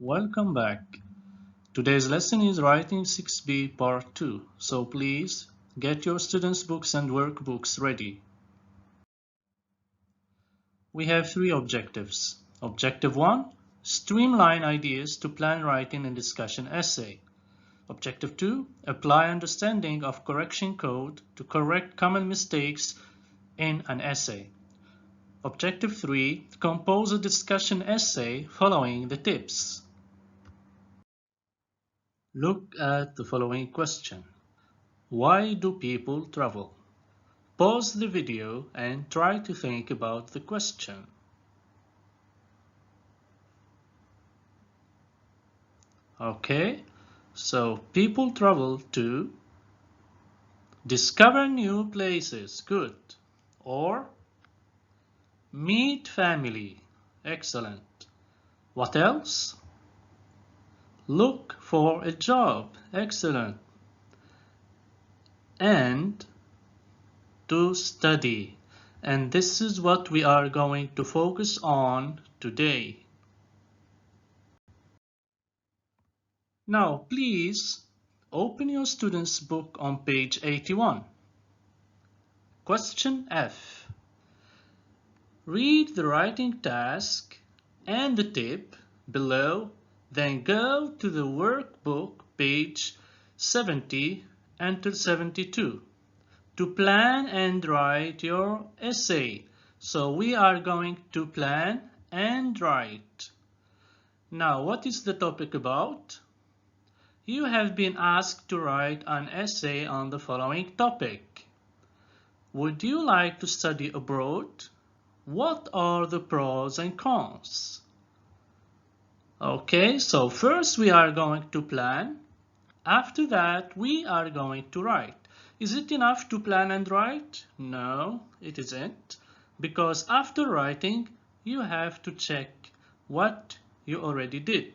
Welcome back. Today's lesson is Writing 6B Part 2, so please get your students' books and workbooks ready. We have three objectives. Objective 1, streamline ideas to plan writing and discussion essay. Objective 2, apply understanding of correction code to correct common mistakes in an essay. Objective 3, compose a discussion essay following the tips. Look at the following question. Why do people travel? Pause the video and try to think about the question. Okay, so people travel to discover new places, good, or meet family, excellent. What else? Look for a job, excellent. And to study. And this is what we are going to focus on today. Now, please open your student's book on page 81. Question F. Read the writing task and the tip below, then go to the workbook page 70 until 72 to plan and write your essay. So we are going to plan and write. Now, what is the topic about? You have been asked to write an essay on the following topic. Would you like to study abroad? What are the pros and cons? Okay, so first we are going to plan. After that, we are going to write. Is it enough to plan and write? No, it isn't. Because after writing, you have to check what you already did.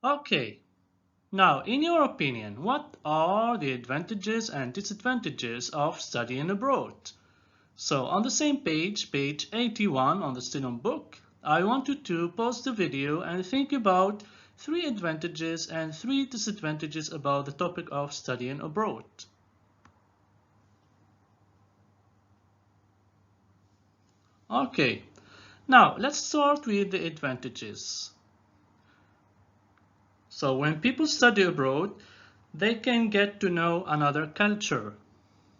Okay, now in your opinion, what are the advantages and disadvantages of studying abroad? So on the same page, page 81 on the student book, I want you to pause the video and think about 3 advantages and 3 disadvantages about the topic of studying abroad. Okay, now let's start with the advantages. So when people study abroad, they can get to know another culture.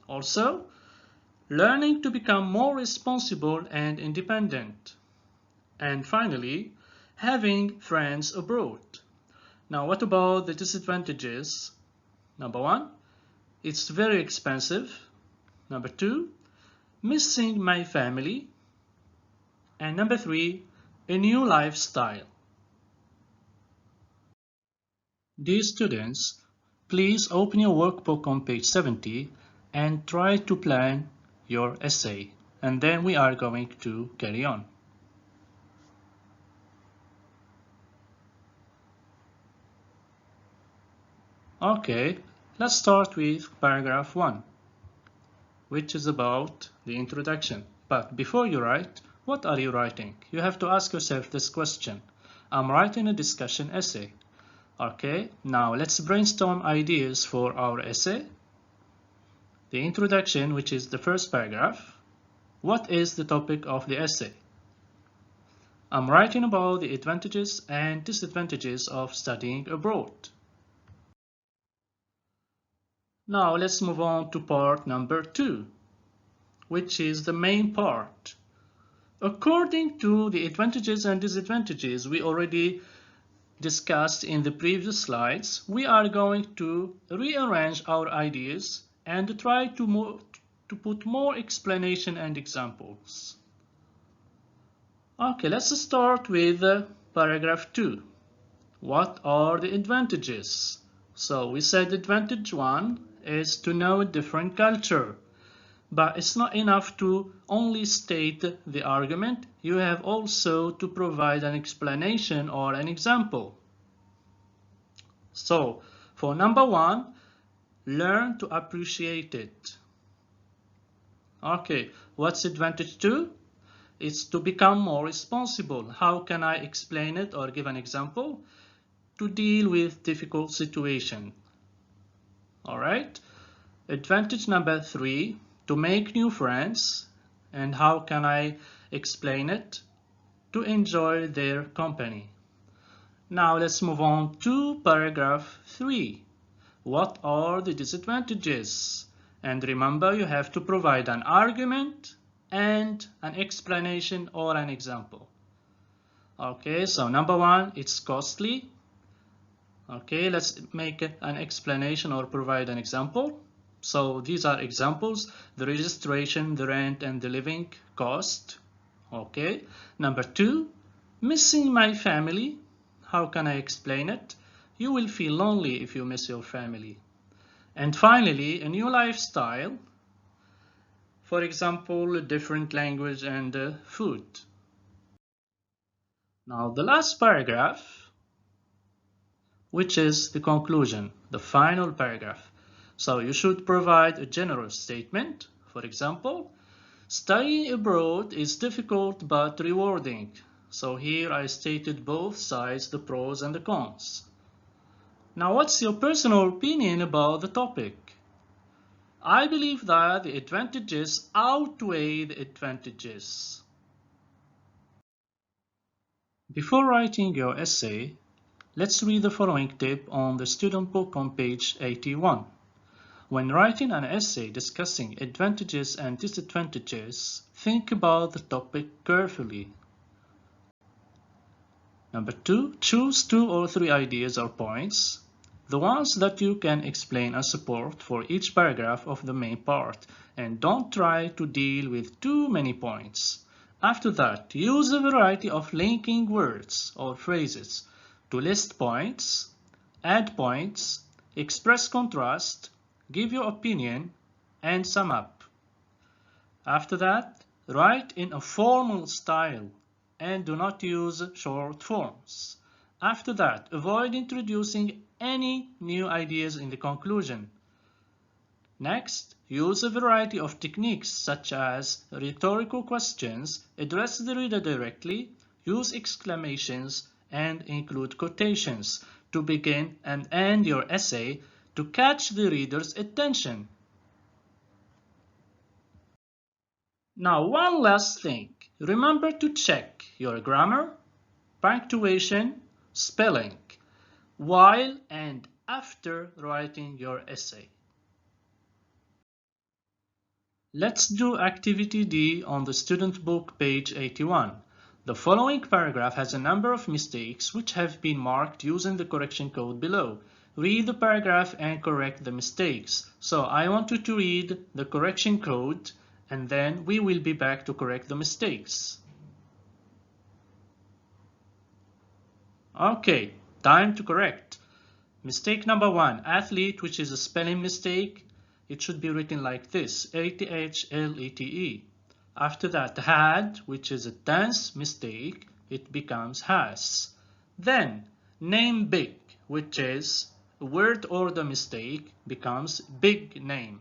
Also, learning to become more responsible and independent. And finally, having friends abroad. Now, what about the disadvantages? Number 1, it's very expensive. Number 2, missing my family. And number 3, a new lifestyle. Dear students, please open your workbook on page 70 and try to plan your essay. And then we are going to carry on. Okay, let's start with paragraph 1, which is about the introduction. But before you write, what are you writing? You have to ask yourself this question. I'm writing a discussion essay. Okay, now let's brainstorm ideas for our essay. The introduction, which is the first paragraph. What is the topic of the essay? I'm writing about the advantages and disadvantages of studying abroad. Now let's move on to part number 2, which is the main part. According to the advantages and disadvantages we already discussed in the previous slides, we are going to rearrange our ideas and try to put more explanation and examples. Okay, let's start with paragraph 2. What are the advantages? So we said advantage 1 is to know a different culture. But it's not enough to only state the argument. You have also to provide an explanation or an example. So, for number 1, learn to appreciate it. Okay, what's advantage 2? It's to become more responsible. How can I explain it or give an example? To deal with difficult situation. All right. Advantage number 3, to make new friends. And how can I explain it? To enjoy their company. Now let's move on to paragraph 3. What are the disadvantages? And remember, you have to provide an argument and an explanation or an example. Okay, so number 1, it's costly. Okay, let's make an explanation or provide an example. So these are examples: the registration, the rent, and the living cost. Okay, number 2, missing my family. How can I explain it? You will feel lonely if you miss your family. And finally, a new lifestyle. For example, a different language and food. Now the last paragraph, which is the conclusion, the final paragraph. So you should provide a general statement. For example, studying abroad is difficult but rewarding. So here I stated both sides, the pros and the cons. Now what's your personal opinion about the topic? I believe that the advantages outweigh the advantages. Before writing your essay, let's read the following tip on the student book on page 81. When writing an essay discussing advantages and disadvantages, think about the topic carefully. Number 2, choose 2 or 3 ideas or points, the ones that you can explain and support for each paragraph of the main part, and don't try to deal with too many points. After that, use a variety of linking words or phrases to list points, add points, express contrast, give your opinion, and sum up. After that, write in a formal style and do not use short forms. After that, avoid introducing any new ideas in the conclusion. Next, use a variety of techniques such as rhetorical questions, address the reader directly, use exclamations, and include quotations to begin and end your essay to catch the reader's attention. Now, one last thing. Remember to check your grammar, punctuation, spelling while and after writing your essay. Let's do activity D on the student book, page 81. The following paragraph has a number of mistakes which have been marked using the correction code below. Read the paragraph and correct the mistakes. So I want you to read the correction code and then we will be back to correct the mistakes. Okay, time to correct. Mistake number 1, athlete, which is a spelling mistake. It should be written like this, A-T-H-L-E-T-E. After that, had, which is a tense mistake, it becomes has. Then, name big, which is a word order mistake, becomes big name.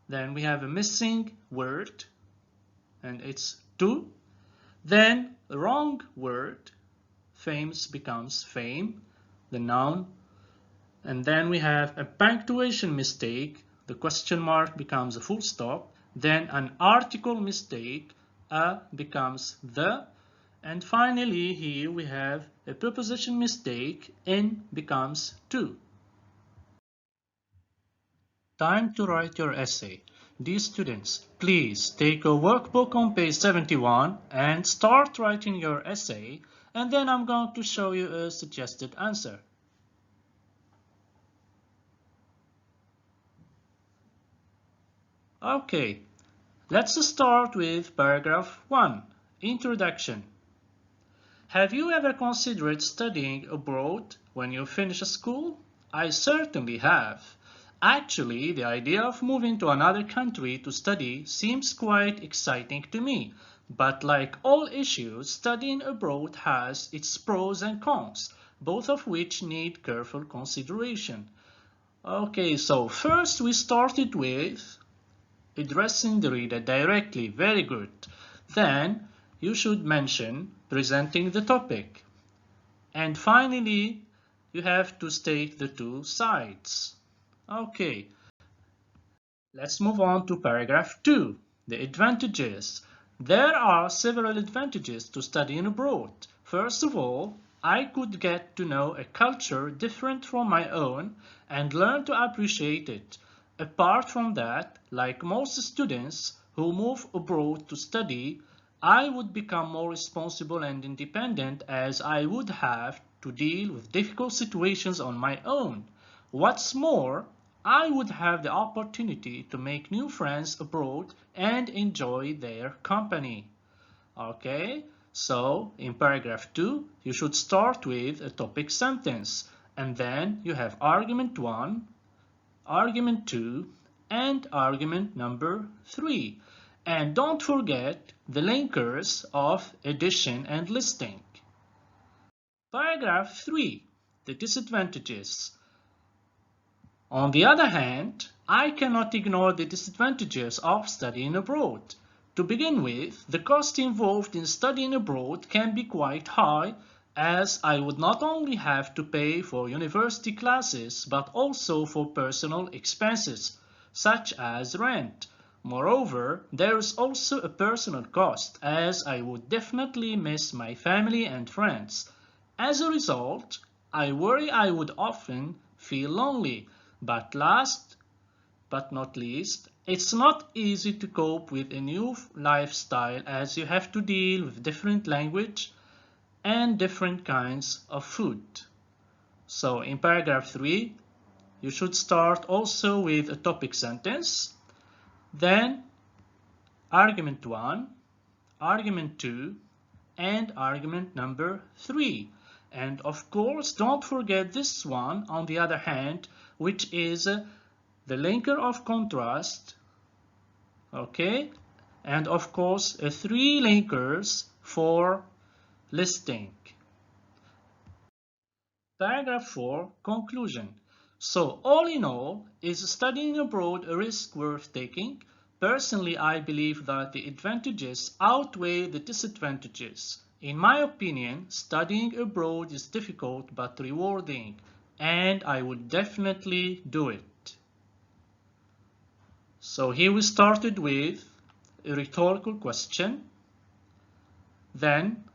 Then we have a missing word, and it's to. Then, wrong word, famous becomes fame, the noun. And then we have a punctuation mistake, the question mark becomes a full stop. Then an article mistake, a becomes the. And finally here we have a preposition mistake, in becomes to. Time to write your essay. Dear students, please take a workbook on page 71 and start writing your essay, and then I'm going to show you a suggested answer. Okay, let's start with paragraph 1, Introduction. Have you ever considered studying abroad when you finish school? I certainly have. Actually, the idea of moving to another country to study seems quite exciting to me. But like all issues, studying abroad has its pros and cons, both of which need careful consideration. Okay, so first we started with addressing the reader directly. Very good. Then you should mention presenting the topic. And finally, you have to state the two sides. Okay, let's move on to paragraph 2, the advantages. There are several advantages to studying abroad. First of all, I could get to know a culture different from my own and learn to appreciate it. Apart from that, like most students who move abroad to study, I would become more responsible and independent as I would have to deal with difficult situations on my own. What's more, I would have the opportunity to make new friends abroad and enjoy their company. Okay, so in paragraph 2, you should start with a topic sentence, and then you have argument 1, argument 2, and argument number 3. And don't forget the linkers of addition and listing. Paragraph 3, the disadvantages. On the other hand, I cannot ignore the disadvantages of studying abroad. To begin with, the cost involved in studying abroad can be quite high, as I would not only have to pay for university classes but also for personal expenses, such as rent. Moreover, there is also a personal cost, as I would definitely miss my family and friends. As a result, I worry I would often feel lonely. But last but not least, it's not easy to cope with a new lifestyle as you have to deal with different language and different kinds of food. So in paragraph 3, you should start also with a topic sentence, then argument 1, argument 2, and argument number 3. And of course, don't forget this one, on the other hand, which is the linker of contrast, okay, and of course 3 linkers for listing. Paragraph 4, conclusion. So all in all, is studying abroad a risk worth taking? Personally, I believe that the advantages outweigh the disadvantages. In my opinion, studying abroad is difficult but rewarding, and I would definitely do it. So here we started with a rhetorical question, then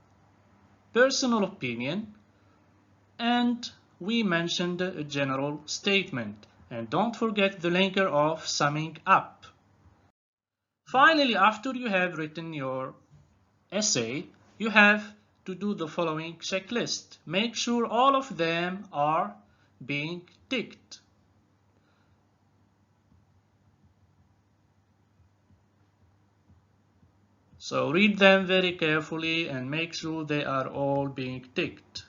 personal opinion, and we mentioned a general statement. And don't forget the linker of summing up. Finally, after you have written your essay, you have to do the following checklist. Make sure all of them are being ticked. So read them very carefully and make sure they are all being ticked.